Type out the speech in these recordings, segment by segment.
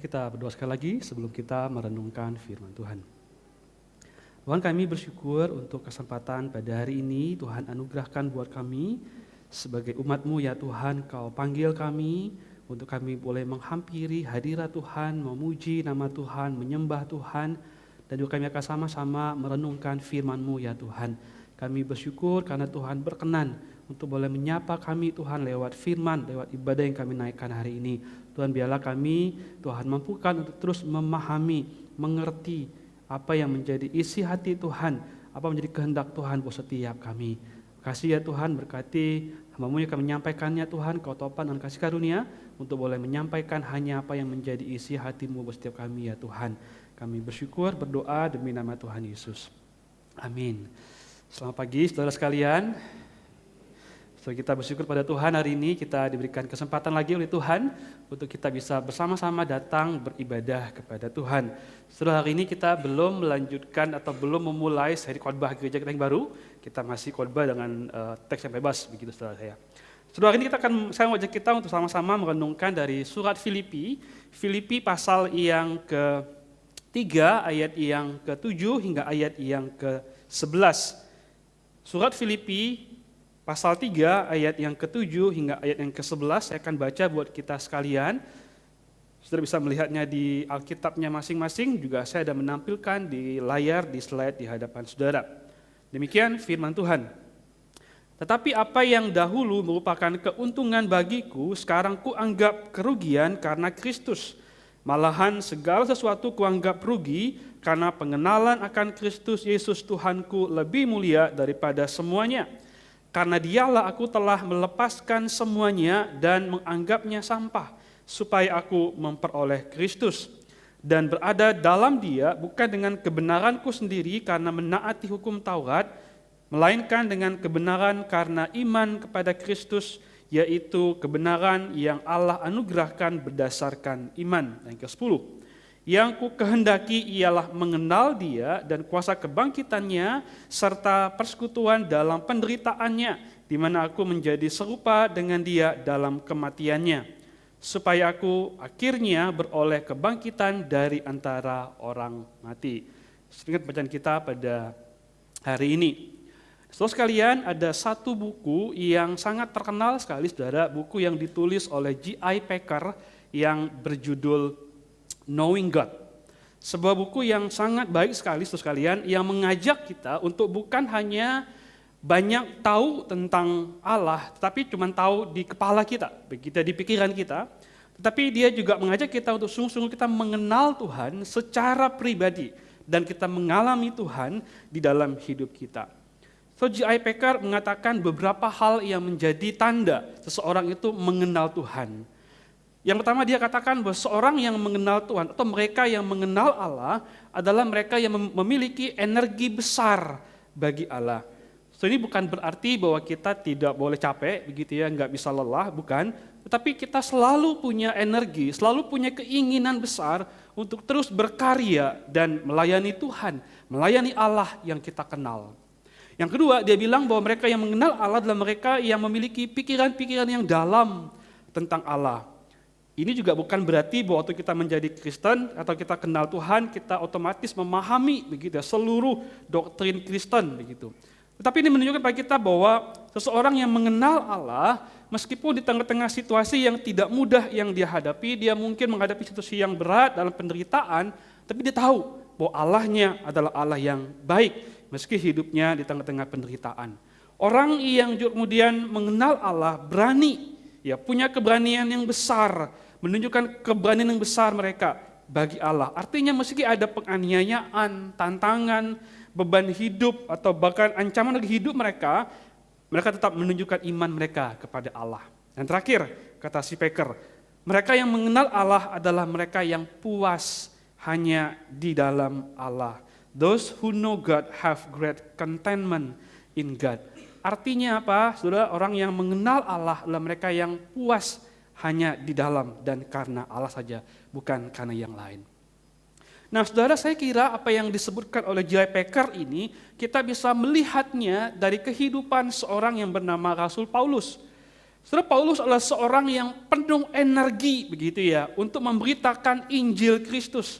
kita berdoa sekali lagi sebelum kita merenungkan firman Tuhan. Tuhan, kami bersyukur untuk kesempatan pada hari ini Tuhan anugerahkan buat kami sebagai umat-Mu ya Tuhan. Kau panggil kami untuk kami boleh menghampiri hadirat Tuhan, memuji nama Tuhan, menyembah Tuhan, dan juga kami akan sama-sama merenungkan firman-Mu ya Tuhan. Kami bersyukur karena Tuhan berkenan untuk boleh menyapa kami Tuhan lewat firman, lewat ibadah yang kami naikkan hari ini. Tuhan, biarlah kami Tuhan mampukan untuk terus memahami, mengerti apa yang menjadi isi hati Tuhan, apa menjadi kehendak Tuhan buat setiap kami. Kasih ya Tuhan, berkati hamba-Mu yang akan menyampaikannya Tuhan, Kau topan dan kasih karunia untuk boleh menyampaikan hanya apa yang menjadi isi hati-Mu buat setiap kami ya Tuhan. Kami bersyukur, berdoa demi nama Tuhan Yesus. Amin. Selamat pagi saudara sekalian. So, kita bersyukur pada Tuhan hari ini kita diberikan kesempatan lagi oleh Tuhan untuk kita bisa bersama-sama datang beribadah kepada Tuhan. Setelah hari ini kita belum melanjutkan atau belum memulai seri khotbah gereja kita yang baru. Kita masih khotbah dengan teks yang bebas, begitu saudara saya. Setelah hari ini saya mau ajak kita untuk sama-sama merenungkan dari surat Filipi. Filipi pasal yang ke-3 ayat yang ke-7 hingga ayat yang ke-11. Surat Filipi pasal 3 ayat yang ke-7 hingga ayat yang ke-11 saya akan baca buat kita sekalian. Saudara bisa melihatnya di Alkitabnya masing-masing, juga saya ada menampilkan di layar, di slide di hadapan saudara. Demikian firman Tuhan. Tetapi apa yang dahulu merupakan keuntungan bagiku, sekarang kuanggap kerugian karena Kristus. Malahan segala sesuatu kuanggap rugi karena pengenalan akan Kristus Yesus Tuhanku lebih mulia daripada semuanya. Karena dialah aku telah melepaskan semuanya dan menganggapnya sampah, supaya aku memperoleh Kristus. Dan berada dalam Dia bukan dengan kebenaranku sendiri karena menaati hukum Taurat, melainkan dengan kebenaran karena iman kepada Kristus, yaitu kebenaran yang Allah anugerahkan berdasarkan iman. Yang ke-10. Yang ku kehendaki ialah mengenal Dia dan kuasa kebangkitannya serta persekutuan dalam penderitaannya, di mana aku menjadi serupa dengan Dia dalam kematiannya, supaya aku akhirnya beroleh kebangkitan dari antara orang mati. Ingat bacaan kita pada hari ini. Saudara sekalian, ada satu buku yang sangat terkenal sekali, saudara, buku yang ditulis oleh J.I. Packer yang berjudul Knowing God. Sebuah buku yang sangat baik sekali saudara sekalian, yang mengajak kita untuk bukan hanya banyak tahu tentang Allah, tetapi cuma tahu di kepala kita, begitu di pikiran kita, tetapi dia juga mengajak kita untuk sungguh-sungguh kita mengenal Tuhan secara pribadi dan kita mengalami Tuhan di dalam hidup kita. So, J.I. Packer mengatakan beberapa hal yang menjadi tanda seseorang itu mengenal Tuhan. Yang pertama, dia katakan bahwa seorang yang mengenal Tuhan atau mereka yang mengenal Allah adalah mereka yang memiliki energi besar bagi Allah. So, ini bukan berarti bahwa kita tidak boleh capek, begitu ya, nggak bisa lelah, bukan. Tetapi kita selalu punya energi, selalu punya keinginan besar untuk terus berkarya dan melayani Tuhan, melayani Allah yang kita kenal. Yang kedua, dia bilang bahwa mereka yang mengenal Allah adalah mereka yang memiliki pikiran-pikiran yang dalam tentang Allah. Ini juga bukan berarti bahwa waktu kita menjadi Kristen atau kita kenal Tuhan, kita otomatis memahami begitu ya, seluruh doktrin Kristen begitu. Tetapi ini menunjukkan pada kita bahwa seseorang yang mengenal Allah, meskipun di tengah-tengah situasi yang tidak mudah yang dia hadapi, dia mungkin menghadapi situasi yang berat dalam penderitaan, tapi dia tahu bahwa Allahnya adalah Allah yang baik, meski hidupnya di tengah-tengah penderitaan. Orang yang kemudian mengenal Allah berani, ya punya keberanian yang besar, menunjukkan keberanian yang besar mereka bagi Allah. Artinya meski ada penganiayaan, tantangan, beban hidup, atau bahkan ancaman bagi hidup mereka, mereka tetap menunjukkan iman mereka kepada Allah. Dan terakhir, kata si Packer, mereka yang mengenal Allah adalah mereka yang puas hanya di dalam Allah. Those who know God have great contentment in God. Artinya apa? Saudara, orang yang mengenal Allah adalah mereka yang puas hanya di dalam dan karena Allah saja, bukan karena yang lain. Nah, saudara, saya kira apa yang disebutkan oleh J.I. Packer ini, kita bisa melihatnya dari kehidupan seorang yang bernama Rasul Paulus. Saudara, Paulus adalah seorang yang penuh energi begitu ya untuk memberitakan Injil Kristus.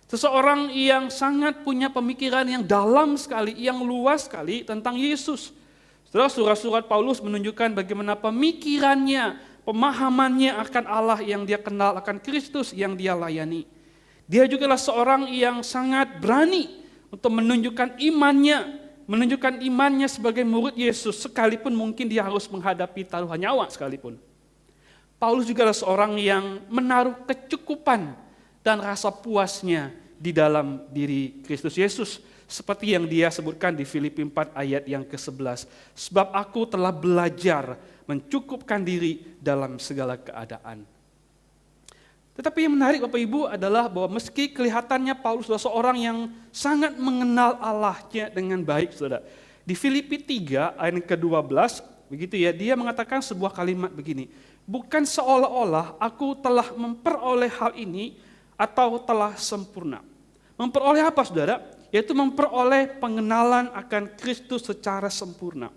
Seseorang yang sangat punya pemikiran yang dalam sekali, yang luas sekali tentang Yesus. Saudara, surat-surat Paulus menunjukkan bagaimana pemikirannya, pemahamannya akan Allah yang dia kenal, akan Kristus yang dia layani. Dia juga adalah seorang yang sangat berani untuk menunjukkan imannya sebagai murid Yesus, sekalipun mungkin dia harus menghadapi taruhan nyawa sekalipun. Paulus juga adalah seorang yang menaruh kecukupan dan rasa puasnya di dalam diri Kristus Yesus. Seperti yang dia sebutkan di Filipi 4 ayat yang ke-11. Sebab aku telah belajar mencukupkan diri dalam segala keadaan. Tetapi yang menarik Bapak Ibu adalah bahwa meski kelihatannya Paulus adalah seorang yang sangat mengenal Allahnya dengan baik, saudara. Di Filipi 3 ayat yang ke-12, begitu ya, dia mengatakan sebuah kalimat begini. Bukan seolah-olah aku telah memperoleh hal ini atau telah sempurna. Memperoleh apa, saudara? Yaitu memperoleh pengenalan akan Kristus secara sempurna.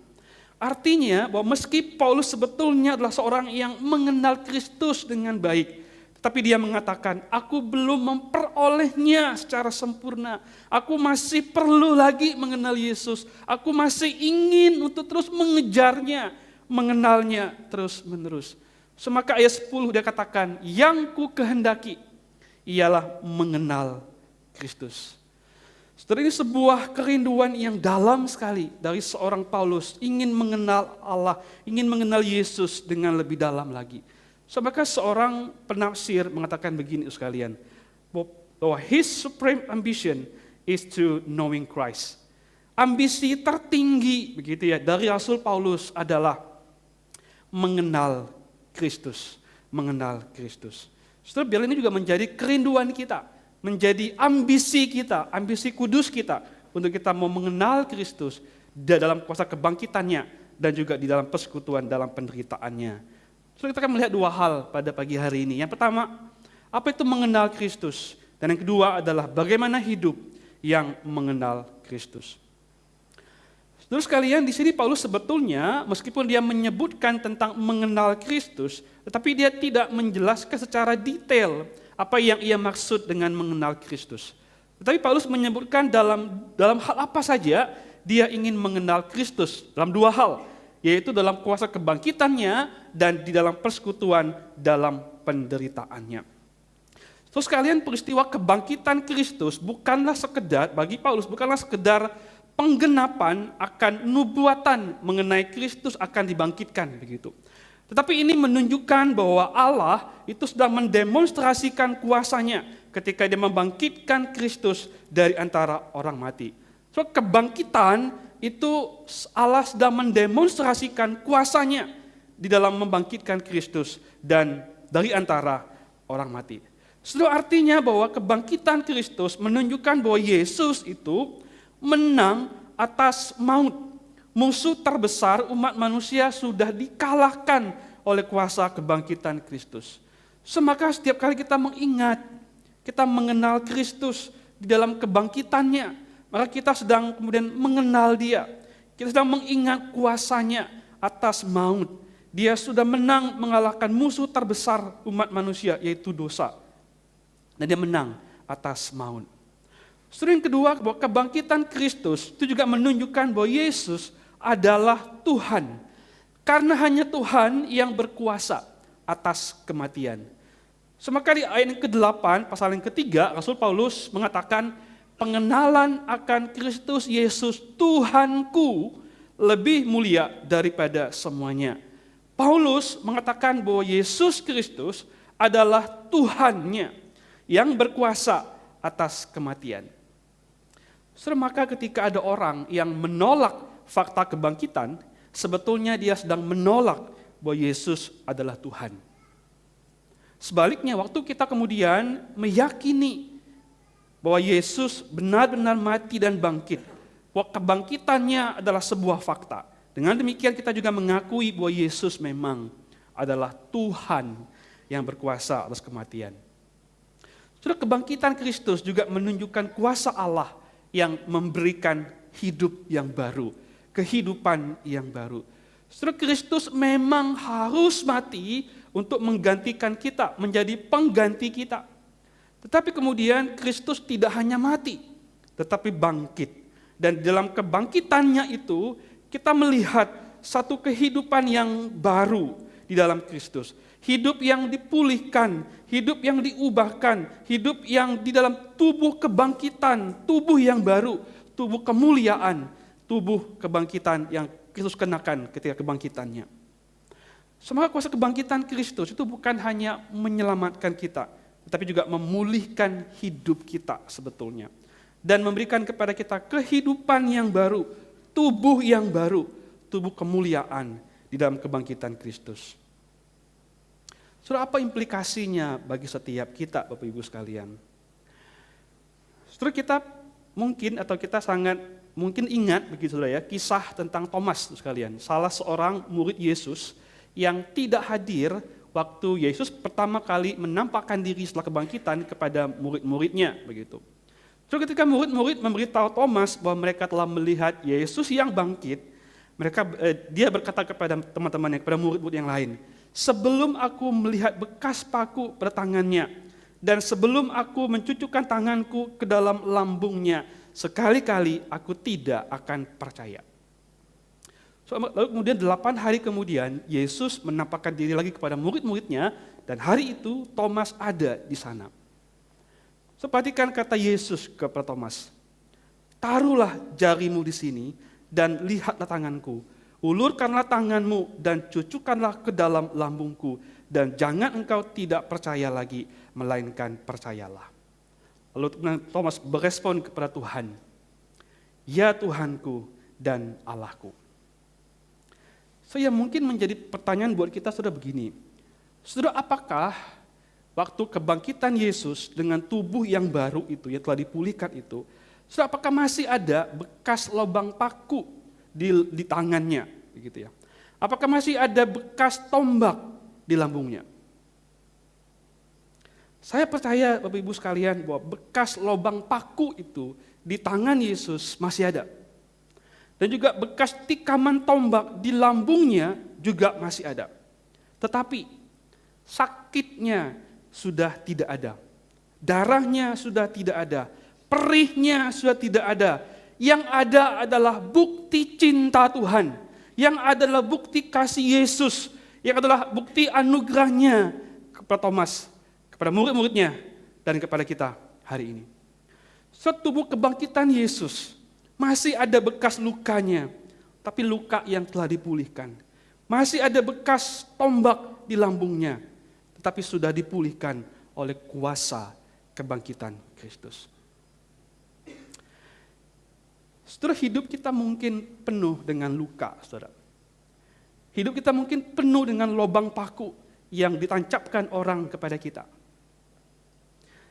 Artinya bahwa meski Paulus sebetulnya adalah seorang yang mengenal Kristus dengan baik, tapi dia mengatakan, aku belum memperolehnya secara sempurna. Aku masih perlu lagi mengenal Yesus. Aku masih ingin untuk terus mengejarnya, mengenalnya terus menerus. Maka ayat 10 dia katakan, yang ku kehendaki ialah mengenal Kristus. Saudara, ini sebuah kerinduan yang dalam sekali dari seorang Paulus, ingin mengenal Allah, ingin mengenal Yesus dengan lebih dalam lagi. Maka seorang penafsir mengatakan begini sekalian, bahwa his supreme ambition is to knowing Christ. Ambisi tertinggi begitu ya dari Rasul Paulus adalah mengenal Kristus, mengenal Kristus. Saudara, biar ini juga menjadi kerinduan kita, menjadi ambisi kita, ambisi kudus kita untuk kita mau mengenal Kristus dalam kuasa kebangkitannya dan juga di dalam persekutuan dalam penderitaannya. So, kita akan melihat dua hal pada pagi hari ini. Yang pertama, apa itu mengenal Kristus? Dan yang kedua adalah bagaimana hidup yang mengenal Kristus. Saudara sekalian, di sini Paulus sebetulnya meskipun dia menyebutkan tentang mengenal Kristus, tetapi dia tidak menjelaskan secara detail apa yang ia maksud dengan mengenal Kristus. Tetapi Paulus menyebutkan dalam hal apa saja dia ingin mengenal Kristus, dalam dua hal, yaitu dalam kuasa kebangkitannya dan di dalam persekutuan dalam penderitaannya. Terus kalian, peristiwa kebangkitan Kristus bukanlah sekedar, bagi Paulus bukanlah sekedar penggenapan akan nubuatan mengenai Kristus akan dibangkitkan begitu. Tetapi ini menunjukkan bahwa Allah itu sedang mendemonstrasikan kuasanya ketika dia membangkitkan Kristus dari antara orang mati. So, kebangkitan itu Allah sedang mendemonstrasikan kuasanya di dalam membangkitkan Kristus dan dari antara orang mati. Itu artinya bahwa kebangkitan Kristus menunjukkan bahwa Yesus itu menang atas maut. Musuh terbesar umat manusia sudah dikalahkan oleh kuasa kebangkitan Kristus. Maka setiap kali kita mengingat, kita mengenal Kristus di dalam kebangkitannya, maka kita sedang kemudian mengenal Dia. Kita sedang mengingat kuasanya atas maut. Dia sudah menang mengalahkan musuh terbesar umat manusia, yaitu dosa. Dan Dia menang atas maut. Yang kedua, bahwa kebangkitan Kristus itu juga menunjukkan bahwa Yesus adalah Tuhan. Karena hanya Tuhan yang berkuasa atas kematian. Maka di ayat yang ke-8, pasal yang ketiga, Rasul Paulus mengatakan, pengenalan akan Kristus Yesus Tuhanku lebih mulia daripada semuanya. Paulus mengatakan bahwa Yesus Kristus adalah Tuhannya yang berkuasa atas kematian. Maka ketika ada orang yang menolak fakta kebangkitan, sebetulnya dia sedang menolak bahwa Yesus adalah Tuhan. Sebaliknya, waktu kita kemudian meyakini bahwa Yesus benar-benar mati dan bangkit, bahwa kebangkitannya adalah sebuah fakta. Dengan demikian kita juga mengakui bahwa Yesus memang adalah Tuhan yang berkuasa atas kematian. Sudah, kebangkitan Kristus juga menunjukkan kuasa Allah yang memberikan hidup yang baru, kehidupan yang baru. Saudara, Kristus memang harus mati untuk menggantikan kita, menjadi pengganti kita. Tetapi kemudian Kristus tidak hanya mati, tetapi bangkit. Dan dalam kebangkitannya itu, kita melihat satu kehidupan yang baru di dalam Kristus. Hidup yang dipulihkan, hidup yang diubahkan, hidup yang di dalam tubuh kebangkitan, tubuh yang baru, tubuh kemuliaan, tubuh kebangkitan yang Kristus kenakan ketika kebangkitannya. Semoga kuasa kebangkitan Kristus itu bukan hanya menyelamatkan kita, tetapi juga memulihkan hidup kita sebetulnya. Dan memberikan kepada kita kehidupan yang baru, tubuh yang baru, tubuh kemuliaan di dalam kebangkitan Kristus. Saudara, apa implikasinya bagi setiap kita, Bapak Ibu sekalian? Saudara, kita mungkin atau kita sangat mungkin ingat begitu saudara ya, kisah tentang Thomas sekalian, salah seorang murid Yesus yang tidak hadir waktu Yesus pertama kali menampakkan diri setelah kebangkitan kepada murid-muridnya begitu. So ketika murid-murid memberitahu Thomas bahwa mereka telah melihat Yesus yang bangkit, dia berkata kepada teman-temannya, kepada murid-murid yang lain, sebelum aku melihat bekas paku pada tangannya dan sebelum aku mencucukkan tanganku ke dalam lambungnya, sekali-kali aku tidak akan percaya. So, lalu kemudian 8 hari kemudian Yesus menampakkan diri lagi kepada murid-muridnya dan hari itu Thomas ada di sana. So, perhatikan kata Yesus kepada Thomas, taruhlah jarimu di sini dan lihatlah tanganku, ulurkanlah tanganmu dan cucukkanlah ke dalam lambungku dan jangan engkau tidak percaya lagi, melainkan percayalah. Lalu Thomas berespon kepada Tuhan, ya Tuhanku dan Allahku. So yang mungkin menjadi pertanyaan buat kita saudara begini, saudara apakah waktu kebangkitan Yesus dengan tubuh yang baru itu, yang telah dipulihkan itu, saudara apakah masih ada bekas lubang paku di tangannya? Begitu ya. Apakah masih ada bekas tombak di lambungnya? Saya percaya Bapak Ibu sekalian bahwa bekas lubang paku itu di tangan Yesus masih ada. Dan juga bekas tikaman tombak di lambungnya juga masih ada. Tetapi sakitnya sudah tidak ada. Darahnya sudah tidak ada. Perihnya sudah tidak ada. Yang ada adalah bukti cinta Tuhan. Yang adalah bukti kasih Yesus. Yang adalah bukti anugerahnya kepada Thomas, kepada murid-muridnya, dan kepada kita hari ini. Setubuh kebangkitan Yesus masih ada bekas lukanya, tapi luka yang telah dipulihkan. Masih ada bekas tombak di lambungnya, tetapi sudah dipulihkan oleh kuasa kebangkitan Kristus. Saudara, hidup kita mungkin penuh dengan luka, saudara. Hidup kita mungkin penuh dengan lubang paku yang ditancapkan orang kepada kita.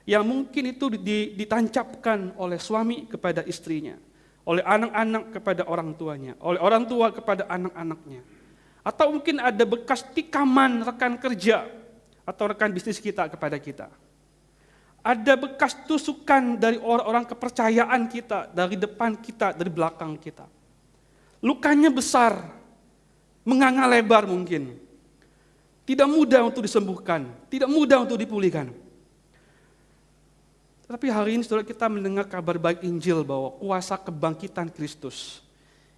Yang mungkin itu ditancapkan oleh suami kepada istrinya, oleh anak-anak kepada orang tuanya, oleh orang tua kepada anak-anaknya. Atau mungkin ada bekas tikaman rekan kerja atau rekan bisnis kita kepada kita. Ada bekas tusukan dari orang-orang kepercayaan kita, dari depan kita, dari belakang kita. Lukanya besar, menganga lebar mungkin. Tidak mudah untuk disembuhkan, tidak mudah untuk dipulihkan. Tetapi hari ini saudara kita mendengar kabar baik Injil bahwa kuasa kebangkitan Kristus,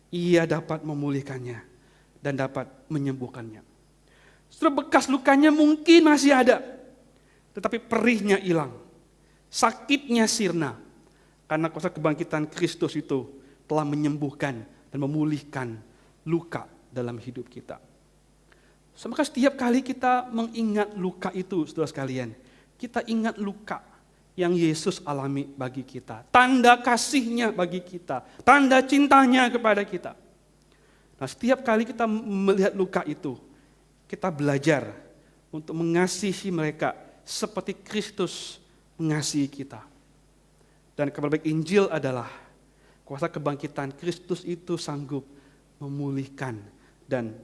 ia dapat memulihkannya dan dapat menyembuhkannya. Saudara, bekas lukanya mungkin masih ada, tetapi perihnya hilang. Sakitnya sirna, karena kuasa kebangkitan Kristus itu telah menyembuhkan dan memulihkan luka dalam hidup kita. Maka setiap kali kita mengingat luka itu, saudara sekalian, kita ingat luka yang Yesus alami bagi kita, tanda kasihnya bagi kita, tanda cintanya kepada kita. Nah, setiap kali kita melihat luka itu, kita belajar untuk mengasihi mereka seperti Kristus mengasihi kita. Dan kabar baik Injil adalah kuasa kebangkitan Kristus itu sanggup memulihkan dan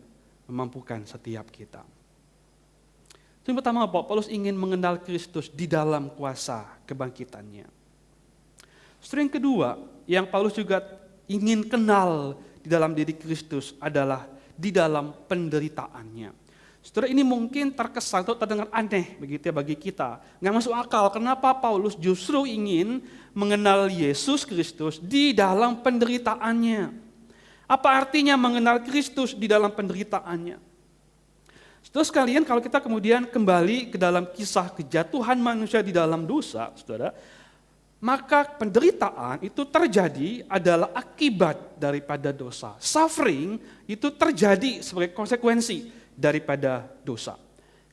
memampukan setiap kita. Yang pertama, Paulus ingin mengenal Kristus di dalam kuasa kebangkitannya. Yang kedua, yang Paulus juga ingin kenal di dalam diri Kristus adalah di dalam penderitaannya. Saudara, ini mungkin terkesan atau terdengar aneh begitu ya bagi kita. Nggak masuk akal, kenapa Paulus justru ingin mengenal Yesus Kristus di dalam penderitaannya. Apa artinya mengenal Kristus di dalam penderitaannya? Saudara sekalian, kalau kita kemudian kembali ke dalam kisah kejatuhan manusia di dalam dosa, saudara, maka penderitaan itu terjadi adalah akibat daripada dosa. Suffering itu terjadi sebagai konsekuensi daripada dosa.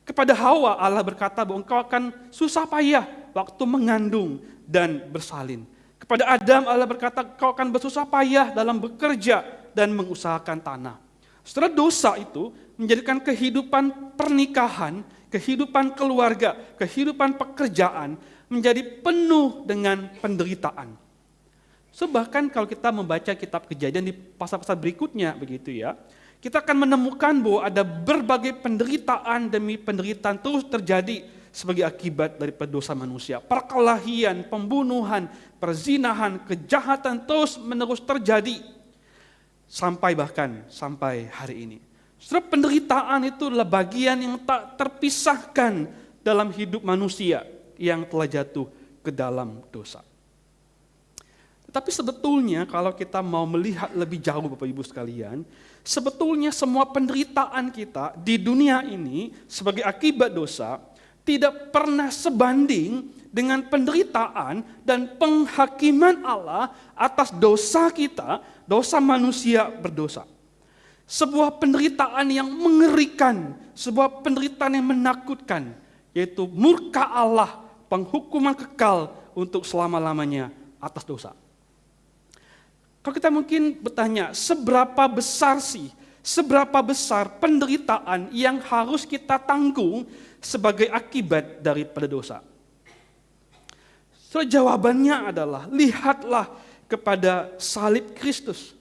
Kepada Hawa Allah berkata bahwa engkau akan susah payah waktu mengandung dan bersalin. Kepada Adam Allah berkata engkau akan bersusah payah dalam bekerja dan mengusahakan tanah. Setelah dosa itu menjadikan kehidupan pernikahan, kehidupan keluarga, kehidupan pekerjaan menjadi penuh dengan penderitaan. Bahkan kalau kita membaca kitab Kejadian di pasal-pasal berikutnya begitu ya, kita akan menemukan bahwa ada berbagai penderitaan demi penderitaan terus terjadi sebagai akibat dari dosa manusia. Perkelahian, pembunuhan, perzinahan, kejahatan terus menerus terjadi sampai hari ini. Setelah penderitaan itu adalah bagian yang tak terpisahkan dalam hidup manusia yang telah jatuh ke dalam dosa. Tetapi sebetulnya kalau kita mau melihat lebih jauh Bapak Ibu sekalian, sebetulnya semua penderitaan kita di dunia ini sebagai akibat dosa tidak pernah sebanding dengan penderitaan dan penghakiman Allah atas dosa kita, dosa manusia berdosa. Sebuah penderitaan yang mengerikan, sebuah penderitaan yang menakutkan, yaitu murka Allah, penghukuman kekal untuk selama-lamanya atas dosa. Kalau kita mungkin bertanya, seberapa besar penderitaan yang harus kita tanggung sebagai akibat daripada dosa? So, jawabannya adalah, lihatlah kepada salib Kristus.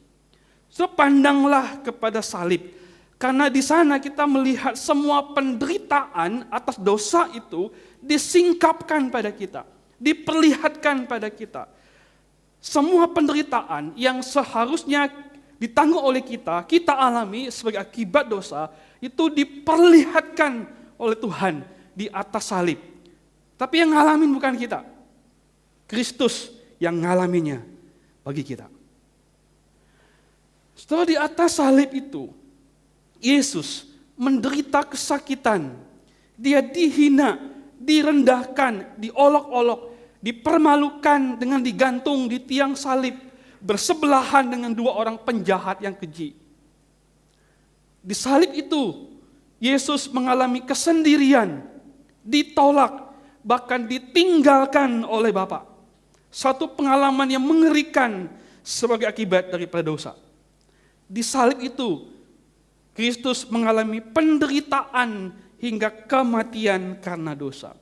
So, pandanglah kepada salib. Karena di sana kita melihat semua penderitaan atas dosa itu disingkapkan pada kita, diperlihatkan pada kita. Semua penderitaan yang seharusnya ditanggung oleh kita alami sebagai akibat dosa, itu diperlihatkan oleh Tuhan di atas salib. Tapi yang ngalamin bukan kita. Kristus yang ngalaminya bagi kita. Setelah di atas salib itu, Yesus menderita kesakitan. Dia dihina, direndahkan, diolok-olok, dipermalukan dengan digantung di tiang salib, bersebelahan dengan dua orang penjahat yang keji. Di salib itu, Yesus mengalami kesendirian, ditolak, bahkan ditinggalkan oleh Bapa. Satu pengalaman yang mengerikan sebagai akibat daripada dosa. Di salib itu, Kristus mengalami penderitaan hingga kematian karena dosa.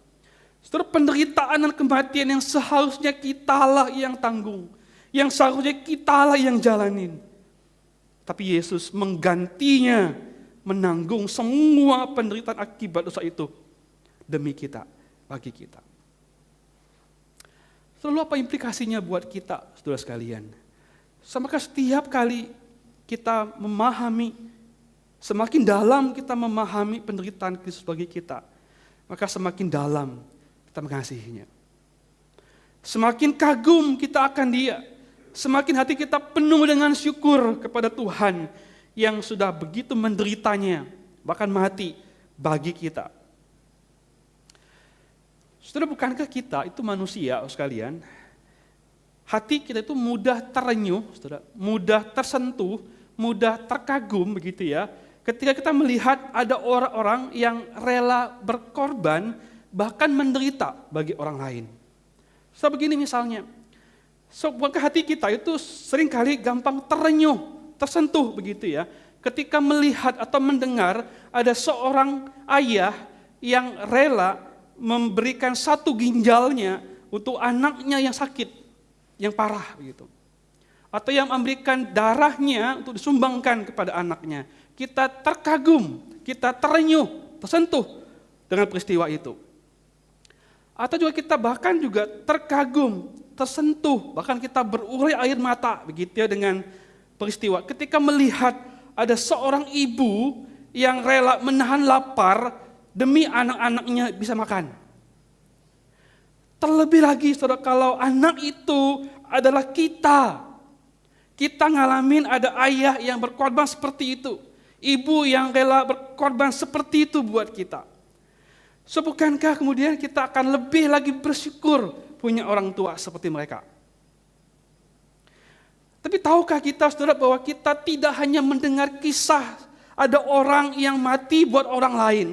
Setelah penderitaan dan kematian yang seharusnya kitalah yang tanggung, yang seharusnya kitalah yang jalanin. Tapi Yesus menggantinya, menanggung semua penderitaan akibat dosa itu demi kita, bagi kita. Lalu apa implikasinya buat kita, saudara sekalian? Maka setiap kali kita memahami, semakin dalam kita memahami penderitaan Kristus bagi kita, maka semakin dalam kita mengasihinya. Semakin kagum kita akan Dia, semakin hati kita penuh dengan syukur kepada Tuhan yang sudah begitu menderitanya, bahkan mati bagi kita. Saudara, bukankah kita itu manusia sekalian? Hati kita itu mudah terenyuh, saudara, mudah tersentuh, mudah terkagum begitu ya. Ketika kita melihat ada orang-orang yang rela berkorban, bahkan menderita bagi orang lain. Begini misalnya, bukankah hati kita itu seringkali gampang terenyuh, tersentuh begitu ya. Ketika melihat atau mendengar ada seorang ayah yang rela memberikan satu ginjalnya untuk anaknya yang sakit, yang parah begitu. Atau yang memberikan darahnya untuk disumbangkan kepada anaknya. Kita terkagum, kita terenyuh, tersentuh dengan peristiwa itu. Atau juga kita bahkan juga terkagum, tersentuh, bahkan kita berurai air mata begitu ya dengan peristiwa. Ketika melihat ada seorang ibu yang rela menahan lapar demi anak-anaknya bisa makan. Terlebih lagi saudara, kalau anak itu adalah kita. Kita ngalamin ada ayah yang berkorban seperti itu. Ibu yang rela berkorban seperti itu buat kita. So, bukankah kemudian kita akan lebih lagi bersyukur punya orang tua seperti mereka? Tapi tahukah kita saudara bahwa kita tidak hanya mendengar kisah ada orang yang mati buat orang lain.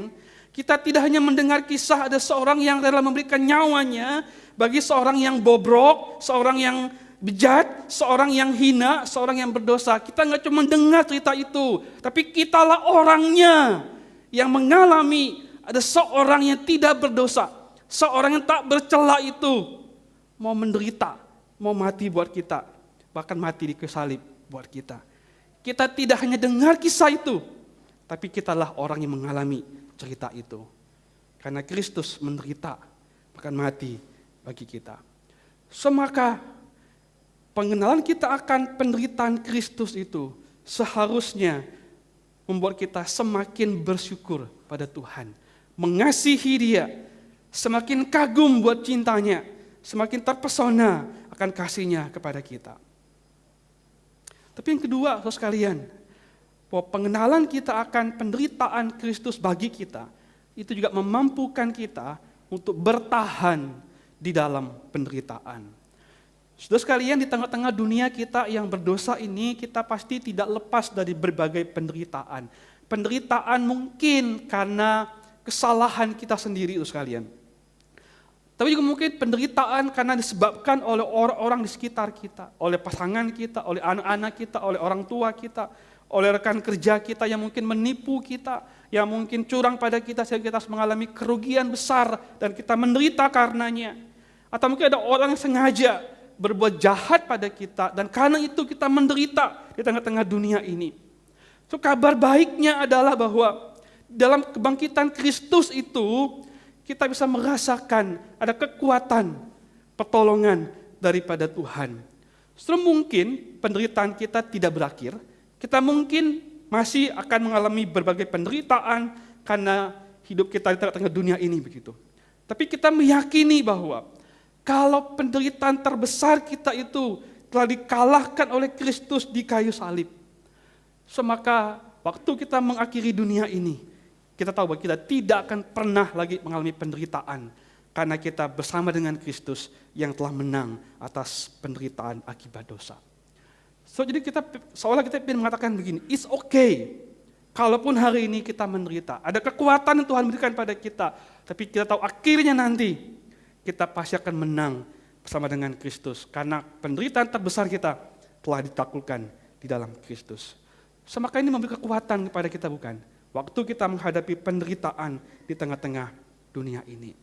Kita tidak hanya mendengar kisah ada seorang yang rela memberikan nyawanya bagi seorang yang bobrok, seorang yang bejat, seorang yang hina, seorang yang berdosa. Kita nggak cuma dengar cerita itu, tapi kitalah orangnya yang mengalami ada seorang yang tidak berdosa, seorang yang tak bercela itu mau menderita, mau mati buat kita, bahkan mati di kayu salib buat kita. Kita tidak hanya dengar kisah itu, tapi kitalah orang yang mengalami cerita itu. Karena Kristus menderita, bahkan mati bagi kita. So, maka pengenalan kita akan penderitaan Kristus itu seharusnya membuat kita semakin bersyukur pada Tuhan. Mengasihi Dia, semakin kagum buat cintanya, semakin terpesona akan kasih-Nya kepada kita. Tapi yang kedua, saudara sekalian, bahwa pengenalan kita akan penderitaan Kristus bagi kita, itu juga memampukan kita untuk bertahan di dalam penderitaan. Saudara sekalian, di tengah-tengah dunia kita yang berdosa ini, kita pasti tidak lepas dari berbagai penderitaan. Penderitaan mungkin karena kesalahan kita sendiri itu sekalian. Tapi juga mungkin penderitaan karena disebabkan oleh orang-orang di sekitar kita, oleh pasangan kita, oleh anak-anak kita, oleh orang tua kita, oleh rekan kerja kita yang mungkin menipu kita, yang mungkin curang pada kita sehingga kita mengalami kerugian besar dan kita menderita karenanya. Atau mungkin ada orang yang sengaja berbuat jahat pada kita dan karena itu kita menderita di tengah-tengah dunia ini. So, kabar baiknya adalah bahwa dalam kebangkitan Kristus itu kita bisa merasakan ada kekuatan pertolongan daripada Tuhan. Setelah mungkin penderitaan kita tidak berakhir, kita mungkin masih akan mengalami berbagai penderitaan karena hidup kita di tengah-tengah dunia ini begitu. Tapi kita meyakini bahwa kalau penderitaan terbesar kita itu telah dikalahkan oleh Kristus di kayu salib, so, maka waktu kita mengakhiri dunia ini, kita tahu bahwa kita tidak akan pernah lagi mengalami penderitaan karena kita bersama dengan Kristus yang telah menang atas penderitaan akibat dosa. So, jadi kita seolah kita ingin mengatakan begini, it's okay. Kalaupun hari ini kita menderita, ada kekuatan yang Tuhan berikan pada kita, tapi kita tahu akhirnya nanti kita pasti akan menang bersama dengan Kristus karena penderitaan terbesar kita telah ditaklukkan di dalam Kristus. So, maka ini memberi kekuatan kepada kita, bukan? Waktu kita menghadapi penderitaan di tengah-tengah dunia ini.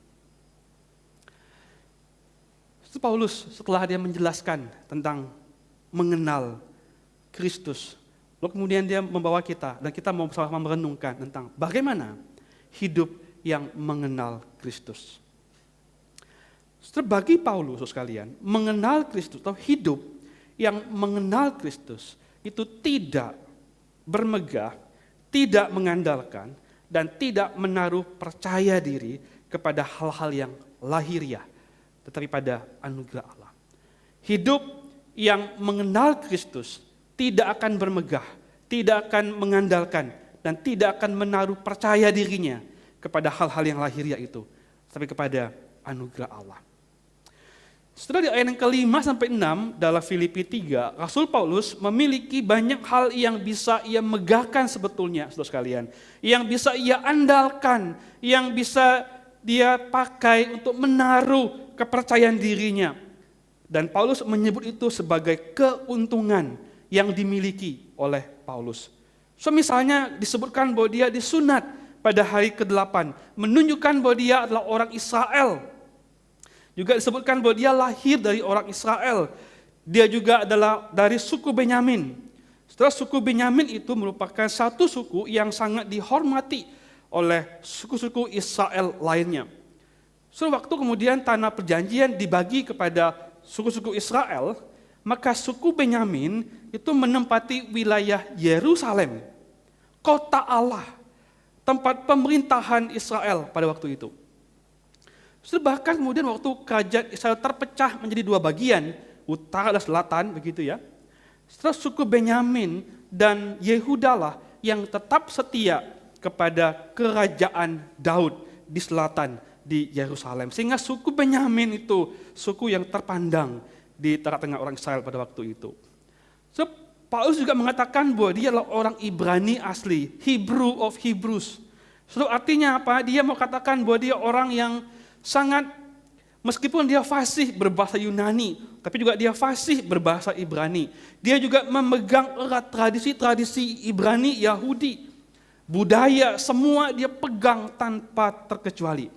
Paulus setelah dia menjelaskan tentang mengenal Kristus, lalu kemudian dia membawa kita dan kita mau bersama-sama merenungkan tentang bagaimana hidup yang mengenal Kristus. Bagi Paulus sekalian, mengenal Kristus atau hidup yang mengenal Kristus itu tidak bermegah, tidak mengandalkan, dan tidak menaruh percaya diri kepada hal-hal yang lahiriah, tetapi pada anugerah Allah. Hidup yang mengenal Kristus tidak akan bermegah, tidak akan mengandalkan, dan tidak akan menaruh percaya dirinya kepada hal-hal yang lahiriah itu, tapi kepada anugerah Allah. Setelah di ayat yang ke-5-6 dalam Filipi 3, Rasul Paulus memiliki banyak hal yang bisa ia megahkan sebetulnya, saudara sekalian. Yang bisa ia andalkan, yang bisa dia pakai untuk menaruh kepercayaan dirinya. Dan Paulus menyebut itu sebagai keuntungan yang dimiliki oleh Paulus. So, misalnya disebutkan bahwa dia disunat pada hari ke-8, menunjukkan bahwa dia adalah orang Israel. Juga disebutkan bahwa dia lahir dari orang Israel. Dia juga adalah dari suku Benyamin. Setelah suku Benyamin itu merupakan satu suku yang sangat dihormati oleh suku-suku Israel lainnya. So, waktu kemudian tanah perjanjian dibagi kepada suku-suku Israel, maka suku Benyamin itu menempati wilayah Yerusalem, kota Allah, tempat pemerintahan Israel pada waktu itu. Bahkan kemudian waktu kerajaan Israel terpecah menjadi dua bagian, utara dan selatan, begitu ya. Terus suku Benyamin dan Yehuda lah yang tetap setia kepada kerajaan Daud di selatan di Yerusalem. Sehingga suku Benyamin itu suku yang terpandang di tengah-tengah orang Israel pada waktu itu. So, Paulus juga mengatakan bahwa dia adalah orang Ibrani asli, Hebrew of Hebrews. So, artinya apa? Dia mau katakan bahwa dia orang yang sangat, meskipun dia fasih berbahasa Yunani, tapi juga dia fasih berbahasa Ibrani. Dia juga memegang erat tradisi-tradisi Ibrani, Yahudi, budaya, semua dia pegang tanpa terkecuali.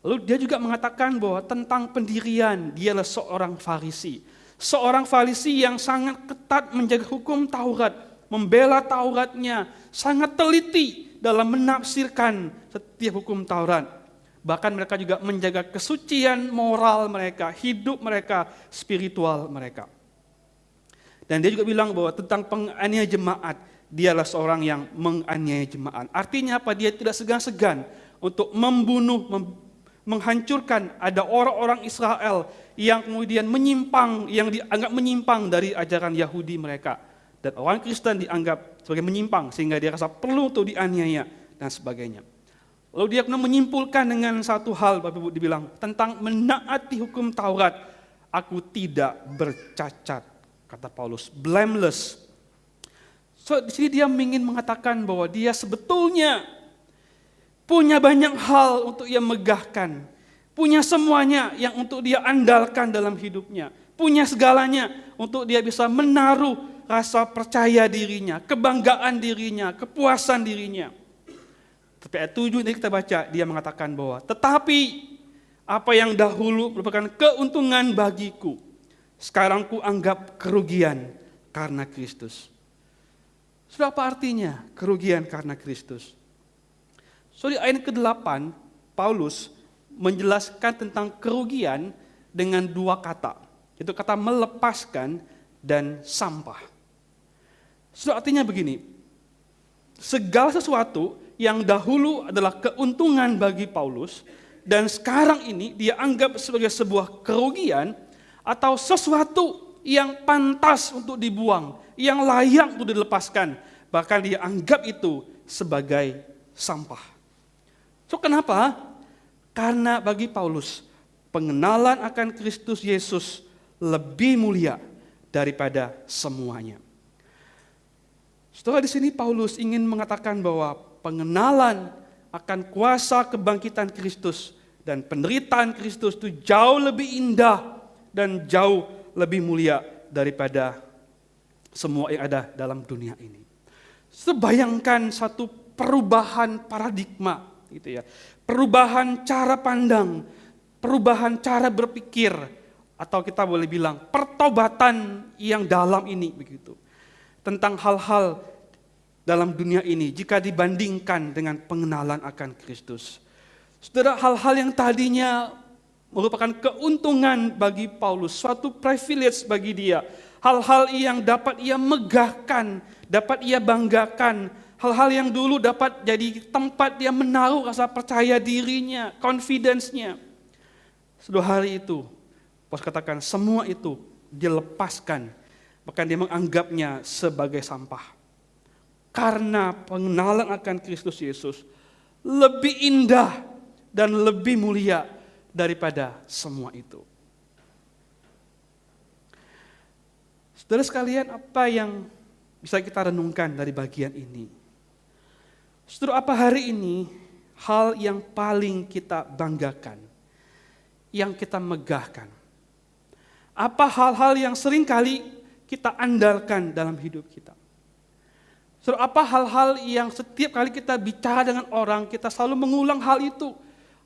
Lalu dia juga mengatakan bahwa tentang pendirian, dia adalah seorang Farisi. Seorang Farisi yang sangat ketat menjaga hukum Taurat, membela Tauratnya, sangat teliti dalam menafsirkan setiap hukum Taurat. Bahkan mereka juga menjaga kesucian moral mereka, hidup mereka, spiritual mereka. Dan dia juga bilang bahwa tentang penganiaya jemaat, dia adalah seorang yang menganiaya jemaat. Artinya apa? Dia tidak segan-segan untuk membunuh, menghancurkan ada orang-orang Israel yang kemudian menyimpang, yang dianggap menyimpang dari ajaran Yahudi mereka. Dan orang Kristen dianggap sebagai menyimpang sehingga dia rasa perlu untuk dianiaya dan sebagainya. Lalu dia menyimpulkan dengan satu hal, Bapak Ibu dibilang, tentang menaati hukum Taurat, aku tidak bercacat, kata Paulus, blameless. So di sini dia ingin mengatakan bahwa dia sebetulnya punya banyak hal untuk ia megahkan, punya semuanya yang untuk dia andalkan dalam hidupnya, punya segalanya untuk dia bisa menaruh rasa percaya dirinya, kebanggaan dirinya, kepuasan dirinya. Tapi ayat 7 ini kita baca, dia mengatakan bahwa tetapi apa yang dahulu merupakan keuntungan bagiku, sekarang ku anggap kerugian karena Kristus. Sudah apa artinya kerugian karena Kristus? So di ayat ke-8, Paulus menjelaskan tentang kerugian dengan dua kata. Itu kata melepaskan dan sampah. Sudah artinya begini, segala sesuatu yang dahulu adalah keuntungan bagi Paulus, dan sekarang ini dia anggap sebagai sebuah kerugian atau sesuatu yang pantas untuk dibuang, yang layak untuk dilepaskan, bahkan dia anggap itu sebagai sampah. So kenapa? Karena bagi Paulus, pengenalan akan Kristus Yesus lebih mulia daripada semuanya. Setelah di sini Paulus ingin mengatakan bahwa pengenalan akan kuasa kebangkitan Kristus dan penderitaan Kristus itu jauh lebih indah dan jauh lebih mulia daripada semua yang ada dalam dunia ini. Sebayangkan satu perubahan paradigma, gitu ya, perubahan cara pandang, perubahan cara berpikir, atau kita boleh bilang pertobatan yang dalam ini, begitu, tentang hal-hal dalam dunia ini jika dibandingkan dengan pengenalan akan Kristus. Saudara, hal-hal yang tadinya merupakan keuntungan bagi Paulus, suatu privilege bagi dia, hal-hal yang dapat ia megahkan, dapat ia banggakan, hal-hal yang dulu dapat jadi tempat dia menaruh rasa percaya dirinya, confidence-nya. Sudah hari itu, Paulus katakan semua itu dilepaskan, bahkan dia menganggapnya sebagai sampah. Karena pengenalan akan Kristus Yesus lebih indah dan lebih mulia daripada semua itu. Saudara sekalian, apa yang bisa kita renungkan dari bagian ini? Saudara, apa hari ini hal yang paling kita banggakan, yang kita megahkan? Apa hal-hal yang seringkali kita andalkan dalam hidup kita? Saudara, apa hal-hal yang setiap kali kita bicara dengan orang, kita selalu mengulang hal itu.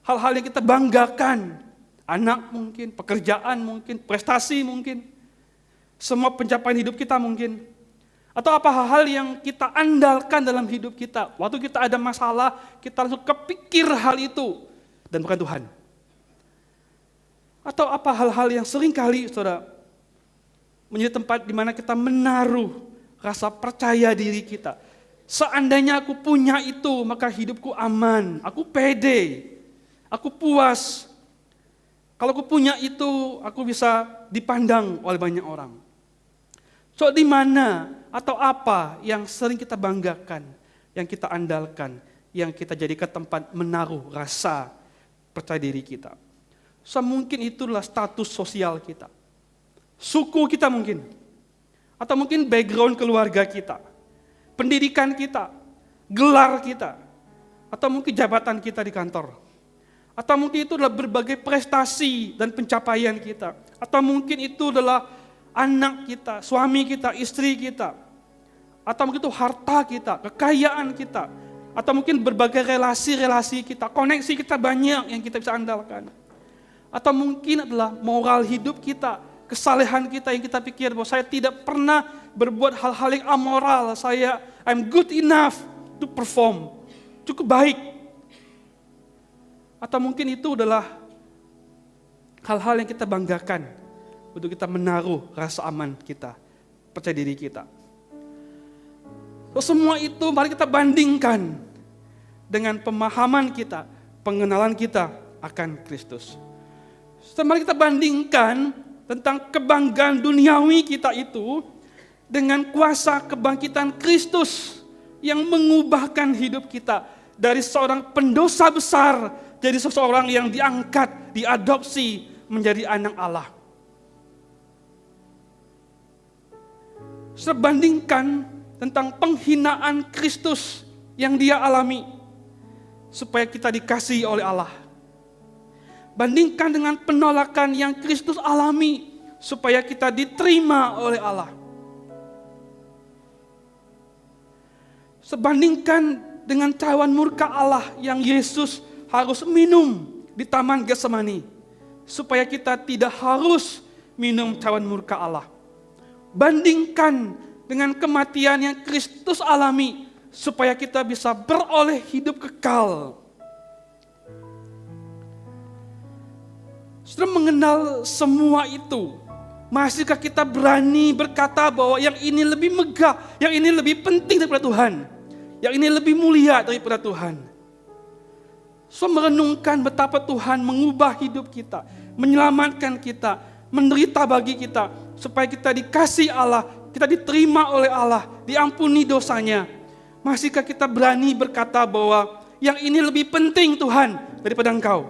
Hal-hal yang kita banggakan. Anak mungkin, pekerjaan mungkin, prestasi mungkin. Semua pencapaian hidup kita mungkin. Atau apa hal-hal yang kita andalkan dalam hidup kita. Waktu kita ada masalah, kita langsung kepikir hal itu. Dan bukan Tuhan. Atau apa hal-hal yang seringkali, saudara, menjadi tempat di mana kita menaruh rasa percaya diri kita. Seandainya aku punya itu, maka hidupku aman, aku pede, aku puas. Kalau aku punya itu, aku bisa dipandang oleh banyak orang. So, di mana atau apa yang sering kita banggakan, yang kita andalkan, yang kita jadikan tempat menaruh rasa percaya diri kita. So, mungkin itulah status sosial kita. Suku kita mungkin. Atau mungkin background keluarga kita. Pendidikan kita. Gelar kita. Atau mungkin jabatan kita di kantor. Atau mungkin itu adalah berbagai prestasi dan pencapaian kita. Atau mungkin itu adalah anak kita, suami kita, istri kita. Atau mungkin itu harta kita, kekayaan kita. Atau mungkin berbagai relasi-relasi kita, koneksi kita banyak yang kita bisa andalkan. Atau mungkin adalah moral hidup kita, kesalehan kita yang kita pikir bahwa saya tidak pernah berbuat hal-hal yang amoral, I'm good enough to perform, cukup baik. Atau mungkin itu adalah hal-hal yang kita banggakan untuk kita menaruh rasa aman kita, percaya diri kita. So, semua itu mari kita bandingkan dengan pemahaman kita, pengenalan kita akan Kristus. So, mari kita bandingkan tentang kebanggaan duniawi kita itu dengan kuasa kebangkitan Kristus yang mengubahkan hidup kita dari seorang pendosa besar jadi seseorang yang diangkat, diadopsi menjadi anak Allah. Sebandingkan tentang penghinaan Kristus yang dia alami supaya kita dikasihi oleh Allah. Bandingkan dengan penolakan yang Kristus alami supaya kita diterima oleh Allah. Sebandingkan dengan cawan murka Allah yang Yesus harus minum di Taman Getsemani supaya kita tidak harus minum cawan murka Allah. Bandingkan dengan kematian yang Kristus alami supaya kita bisa beroleh hidup kekal. Sudah mengenal semua itu, masihkah kita berani berkata bahwa yang ini lebih megah, yang ini lebih penting daripada Tuhan, yang ini lebih mulia daripada Tuhan? So, merenungkan betapa Tuhan mengubah hidup kita, menyelamatkan kita, menderita bagi kita, supaya kita dikasihi Allah, kita diterima oleh Allah, diampuni dosanya. Masihkah kita berani berkata bahwa yang ini lebih penting Tuhan daripada Engkau?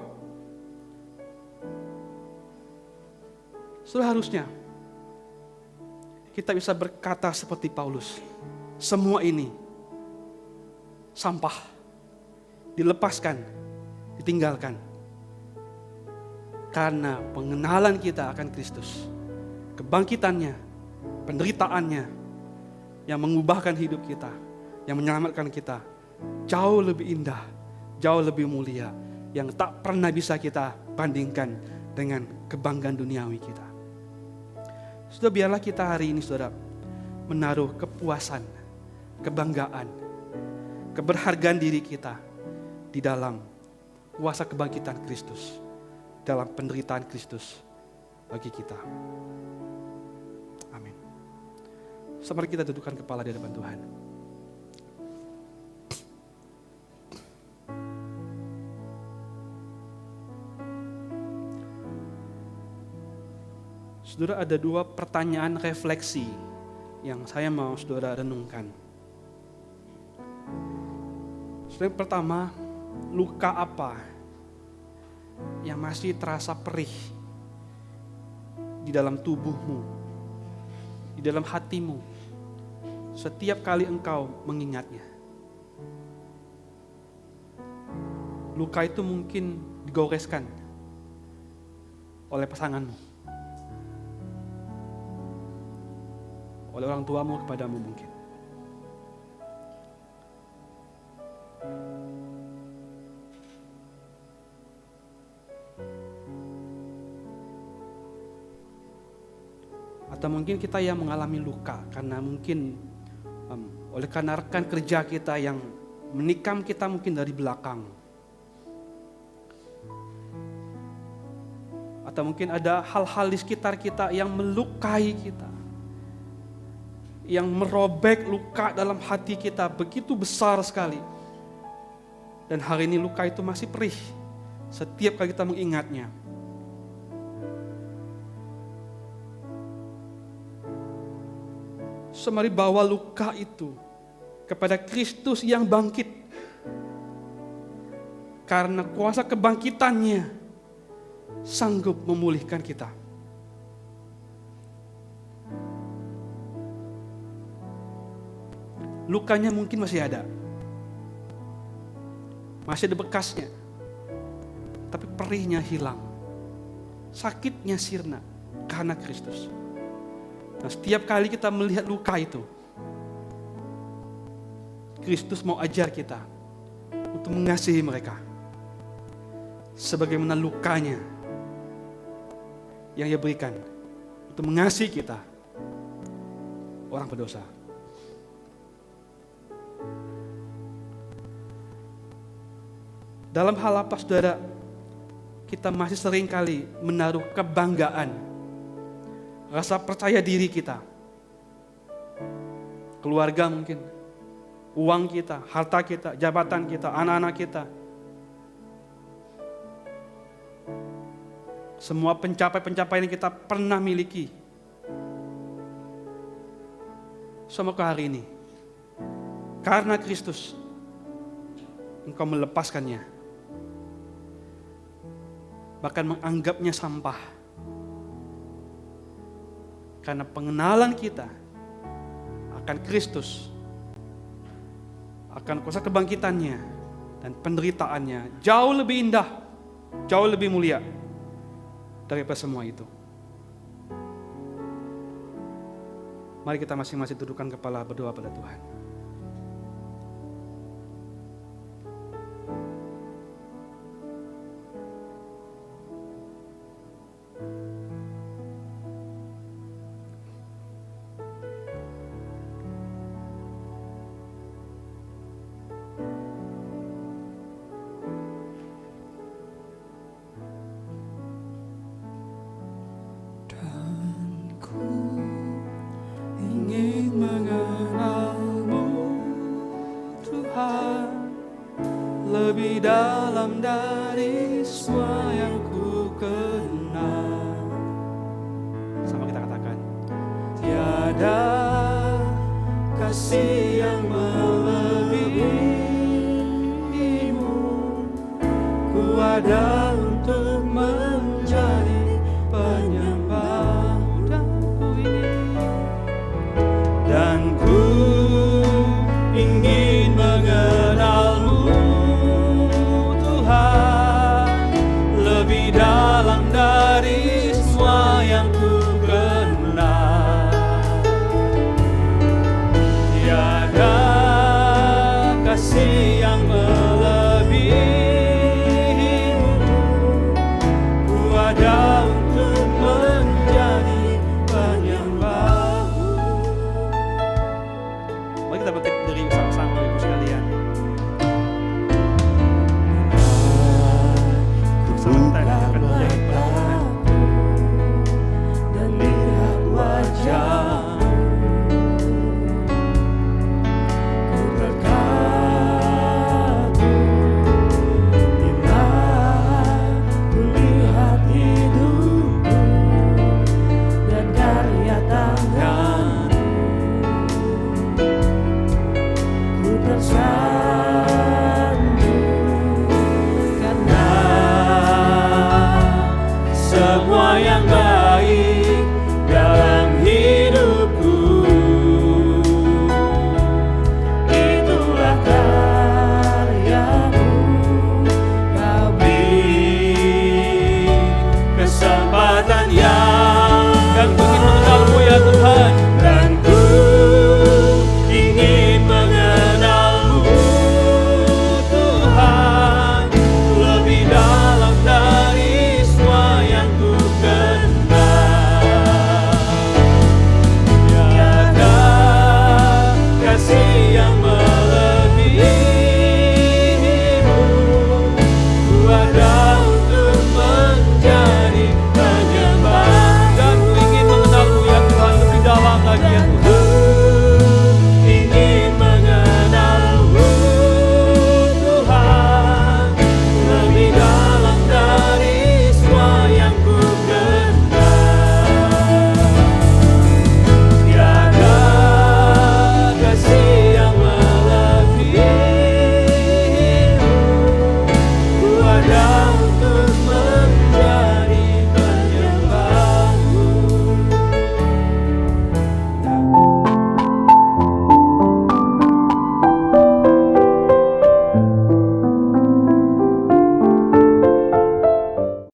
Seharusnya kita bisa berkata seperti Paulus, semua ini sampah, dilepaskan, ditinggalkan. Karena pengenalan kita akan Kristus, kebangkitannya, penderitaannya yang mengubahkan hidup kita, yang menyelamatkan kita, jauh lebih indah, jauh lebih mulia, yang tak pernah bisa kita bandingkan dengan kebanggaan duniawi kita. Sudah, biarlah kita hari ini, saudara, menaruh kepuasan, kebanggaan, keberhargaan diri kita di dalam kuasa kebangkitan Kristus, dalam penderitaan Kristus bagi kita. Amin. Mari kita dudukkan kepala di hadapan Tuhan. Saudara, ada dua pertanyaan refleksi yang saya mau saudara renungkan. Saudara, yang pertama, luka apa yang masih terasa perih di dalam tubuhmu, di dalam hatimu, setiap kali engkau mengingatnya? Luka itu mungkin digoreskan oleh pasanganmu, oleh orang tuamu kepadamu mungkin. Atau mungkin kita yang mengalami luka karena mungkin oleh karena rekan kerja kita yang menikam kita mungkin dari belakang. Atau mungkin ada hal-hal di sekitar kita yang melukai kita. yang merobek luka dalam hati kita begitu besar sekali. Dan hari ini luka itu masih perih setiap kali kita mengingatnya. So, mari bawa luka itu kepada Kristus yang bangkit. Karena kuasa kebangkitannya sanggup memulihkan kita. Lukanya mungkin masih ada. Masih ada bekasnya. Tapi perihnya hilang. Sakitnya sirna karena Kristus. Nah, setiap kali kita melihat luka itu, Kristus mau ajar kita untuk mengasihi mereka. Sebagaimana lukanya yang Ia berikan untuk mengasihi kita, orang berdosa. Dalam hal apa, saudara, kita masih sering kali menaruh kebanggaan, rasa percaya diri kita, keluarga mungkin, uang kita, harta kita, jabatan kita, anak-anak kita, semua pencapaian yang kita pernah miliki. Semoga hari ini, karena Kristus, Engkau melepaskannya, bahkan menganggapnya sampah. Karena pengenalan kita akan Kristus, akan kuasa kebangkitannya dan penderitaannya jauh lebih indah, jauh lebih mulia daripada semua itu. Mari kita masing-masing dudukkan kepala, berdoa pada Tuhan. Lebih dalam dari semua yang ku kenal. Sama kita katakan, tiada kasih yang melebihimu. Ku ada untuk menjadi penyembah dan ku ingin mengenalmu lebih dalam dari semua yang ku kenal. Tiada kasih yang